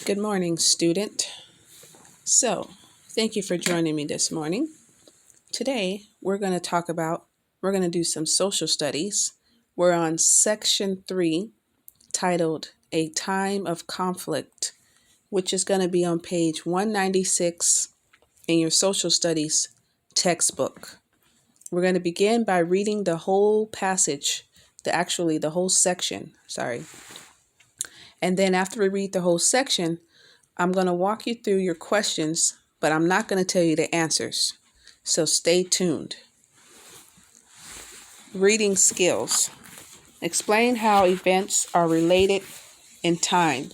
Good morning, student. Thank you for joining me this morning. Today, we're going to do some social studies. We're on section 3, titled A Time of Conflict, which is going to be on page 196 in your social studies textbook. We're going to begin by reading the whole passage, the whole section, And then after we read the whole section, I'm going to walk you through your questions, but I'm not going to tell you the answers. So stay tuned. Reading skills. Explain how events are related in time.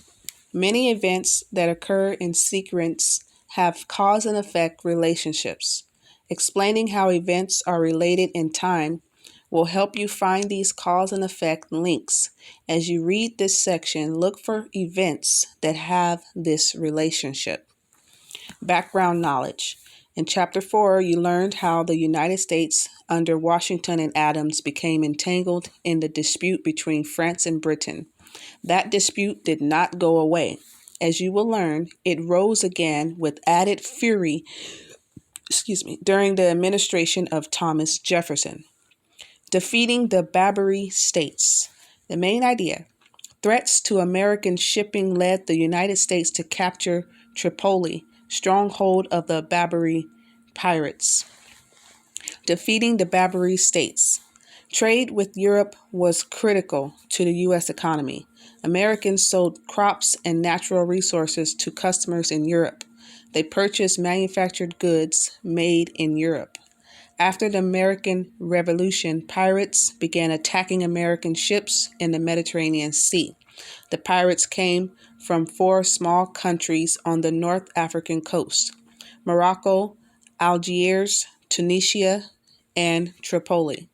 Many events that occur in sequence have cause and effect relationships. Explaining how events are related in time will help you find these cause and effect links. As you read this section, look for events that have this relationship. Background knowledge. In Chapter 4, you learned how the United States under Washington and Adams became entangled in the dispute between France and Britain. That dispute did not go away. As you will learn, it rose again with added fury during the administration of Thomas Jefferson. Defeating the Barbary States. The main idea. Threats to American shipping led the United States to capture Tripoli, stronghold of the Barbary pirates. Defeating the Barbary States. Trade with Europe was critical to the U.S. economy. Americans sold crops and natural resources to customers in Europe. They purchased manufactured goods made in Europe. After the American Revolution, pirates began attacking American ships in the Mediterranean Sea. The pirates came from 4 small countries on the North African coast: Morocco, Algiers, Tunisia, and Tripoli.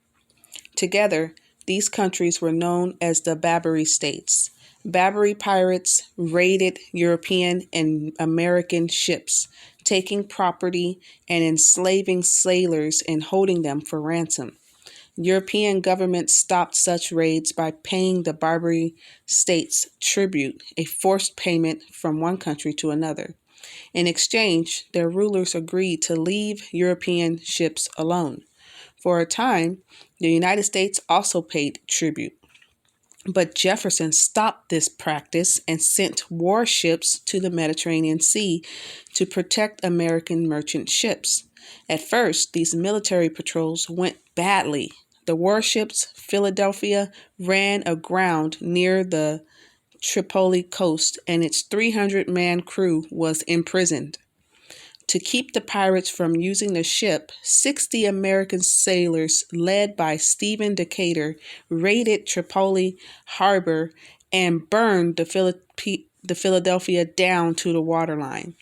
Together, these countries were known as the Barbary States. Barbary pirates raided European and American ships, taking property and enslaving sailors and holding them for ransom. European governments stopped such raids by paying the Barbary states tribute, a forced payment from one country to another. In exchange, their rulers agreed to leave European ships alone. For a time, the United States also paid tribute. But Jefferson stopped this practice and sent warships to the Mediterranean Sea to protect American merchant ships. At first, these military patrols went badly. The warships Philadelphia ran aground near the Tripoli coast, and its 300-man crew was imprisoned. To keep the pirates from using the ship, 60 American sailors led by Stephen Decatur raided Tripoli harbor and burned the Philadelphia down to the waterline.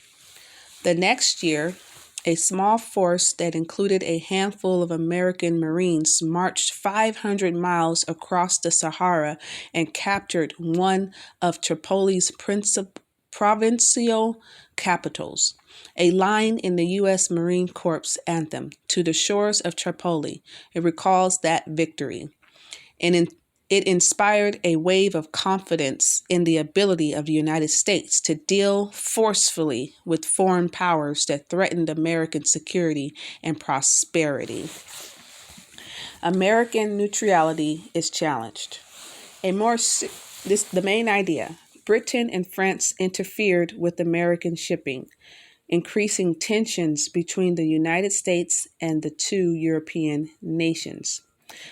The next year, a small force that included a handful of American Marines marched 500 miles across the Sahara and captured one of Tripoli's provincial capitals. A line in the U.S. Marine Corps anthem, "To the Shores of Tripoli," it recalls that victory. And it inspired a wave of confidence in the ability of the United States to deal forcefully with foreign powers that threatened American security and prosperity. American neutrality is challenged. The main idea. Britain and France interfered with American shipping, increasing tensions between the United States and the 2 European nations.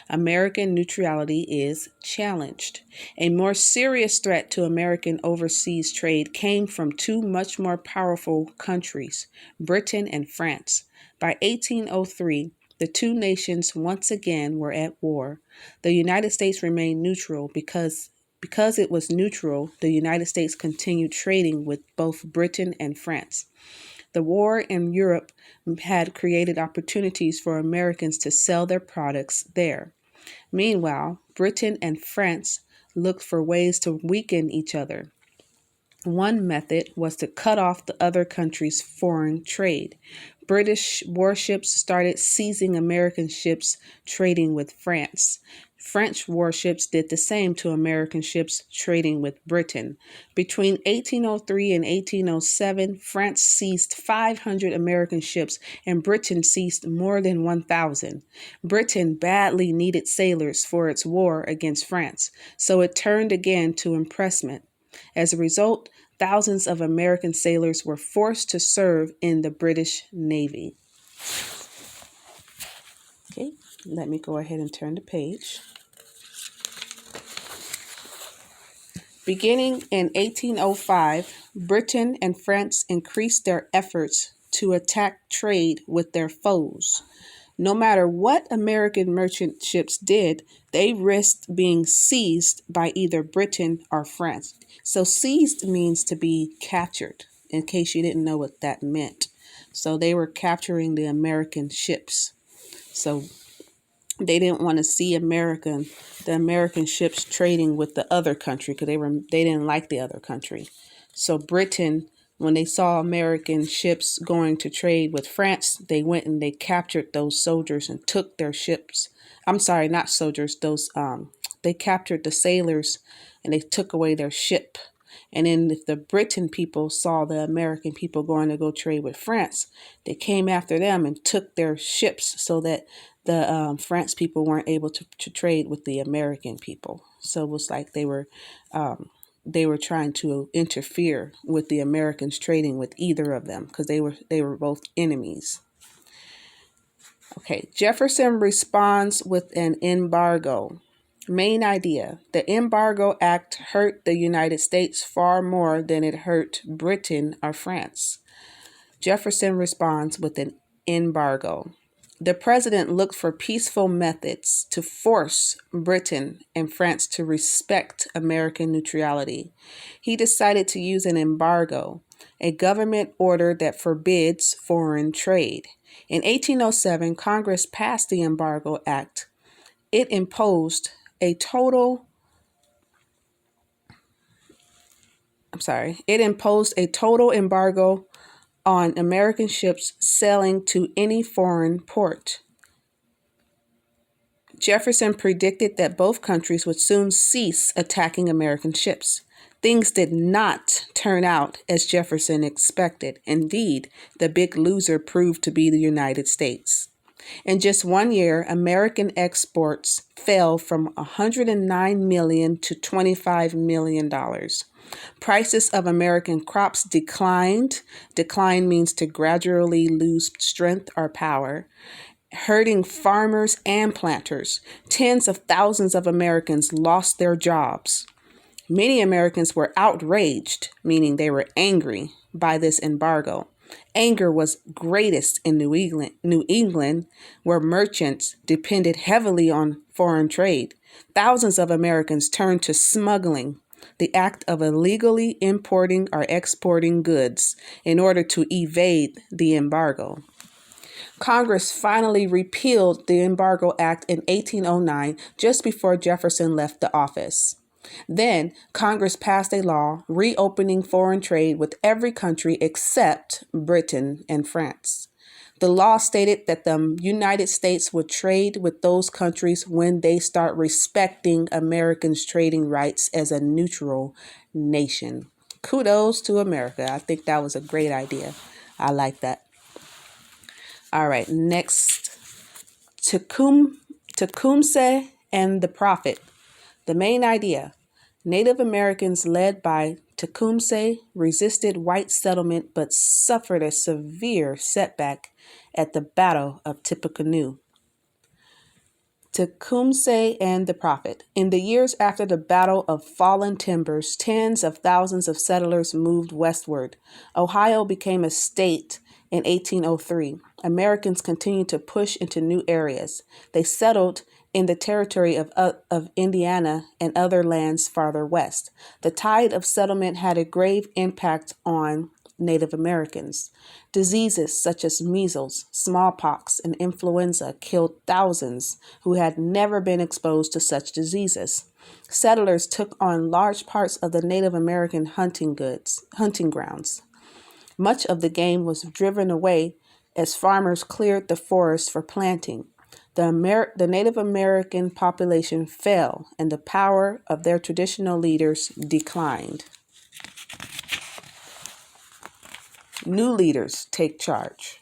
American neutrality is challenged. A more serious threat to American overseas trade came from 2 much more powerful countries, Britain and France. By 1803, the 2 nations once again were at war. The United States remained neutral because it was neutral. The United States continued trading with both Britain and France. The war in Europe had created opportunities for Americans to sell their products there. Meanwhile, Britain and France looked for ways to weaken each other. One method was to cut off the other country's foreign trade. British warships started seizing American ships trading with France. French warships did the same to American ships trading with Britain. Between 1803 and 1807, France seized 500 American ships and Britain seized more than 1,000. Britain badly needed sailors for its war against France, so it turned again to impressment. As a result, thousands of American sailors were forced to serve in the British Navy. Okay, let me go ahead and turn the page. Beginning in 1805, Britain and France increased their efforts to attack trade with their foes. No matter what American merchant ships did, they risked being seized by either Britain or France. So seized means to be captured, in case you didn't know what that meant. So they were capturing the American ships. So they didn't want to see the American ships trading with the other country because they didn't like the other country. So Britain, when they saw American ships going to trade with France, they went and they captured those soldiers and took their ships. I'm sorry, not soldiers. They captured the sailors and they took away their ship. And then if the Britain people saw the American people going to go trade with France, they came after them and took their ships so that the France people weren't able to trade with the American people. So it was like they were trying to interfere with the Americans trading with either of them because they were both enemies. Okay, Jefferson responds with an embargo. Main idea: the Embargo Act hurt the United States far more than it hurt Britain or France. Jefferson responds with an embargo. The president looked for peaceful methods to force Britain and France to respect American neutrality. He decided to use an embargo, a government order that forbids foreign trade. In 1807, Congress passed the Embargo Act. It imposed a total embargo on American ships sailing to any foreign port. Jefferson predicted that both countries would soon cease attacking American ships. Things did not turn out as Jefferson expected. Indeed, the big loser proved to be the United States. In just 1 year, American exports fell from $109 million to $25 million. Prices of American crops declined. Decline means to gradually lose strength or power, hurting farmers and planters. Tens of thousands of Americans lost their jobs. Many Americans were outraged, meaning they were angry, by this embargo. Anger was greatest in New England, where merchants depended heavily on foreign trade. Thousands of Americans turned to smuggling, the act of illegally importing or exporting goods in order to evade the embargo. Congress finally repealed the Embargo Act in 1809, just before Jefferson left the office. Then, Congress passed a law reopening foreign trade with every country except Britain and France. The law stated that the United States would trade with those countries when they start respecting Americans' trading rights as a neutral nation. Kudos to America. I think that was a great idea. I like that. All right, next, Tecumseh and the Prophet. The main idea: Native Americans led by Tecumseh resisted white settlement but suffered a severe setback at the Battle of Tippecanoe. Tecumseh and the Prophet. In the years after the Battle of Fallen Timbers, tens of thousands of settlers moved westward. Ohio became a state in 1803. Americans continued to push into new areas. They settled in the territory of Indiana and other lands farther west. The tide of settlement had a grave impact on Native Americans. Diseases such as measles, smallpox, and influenza killed thousands who had never been exposed to such diseases. settlers took on large parts of the Native American hunting grounds. Much of the game was driven away as farmers cleared the forest for planting. The Native American population fell, and the power of their traditional leaders declined. New leaders take charge.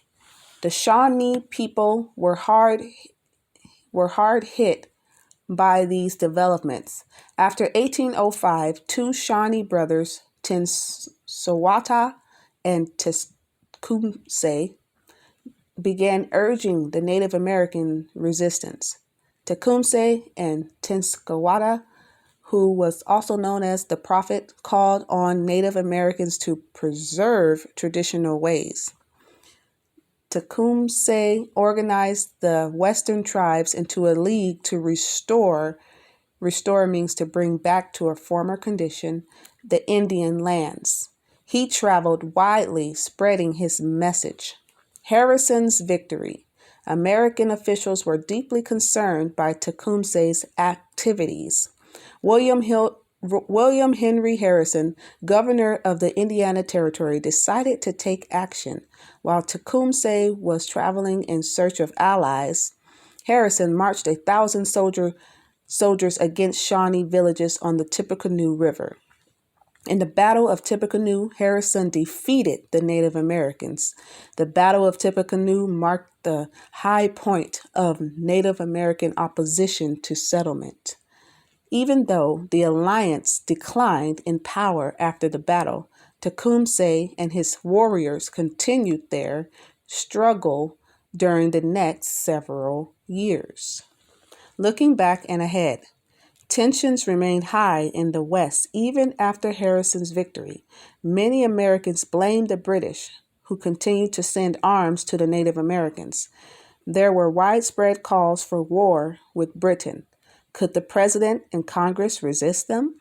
The Shawnee people were hard hit by these developments. After 1805, two Shawnee brothers, Tensawata and Tecumseh, began urging the Native American resistance. Tecumseh and Tenskwata, who was also known as the Prophet, called on Native Americans to preserve traditional ways. Tecumseh organized the Western tribes into a league to restore means to bring back to a former condition the Indian lands. He traveled widely, spreading his message. Harrison's victory. American officials were deeply concerned by Tecumseh's activities. William Henry Harrison, governor of the Indiana Territory, decided to take action. While Tecumseh was traveling in search of allies, Harrison marched 1,000 soldiers against Shawnee villages on the Tippecanoe River. In the Battle of Tippecanoe, Harrison defeated the Native Americans. The Battle of Tippecanoe marked the high point of Native American opposition to settlement. Even though the alliance declined in power after the battle, Tecumseh and his warriors continued their struggle during the next several years. Looking back and ahead, tensions remained high in the West even after Harrison's victory. Many Americans blamed the British, who continued to send arms to the Native Americans. There were widespread calls for war with Britain. Could the president and Congress resist them?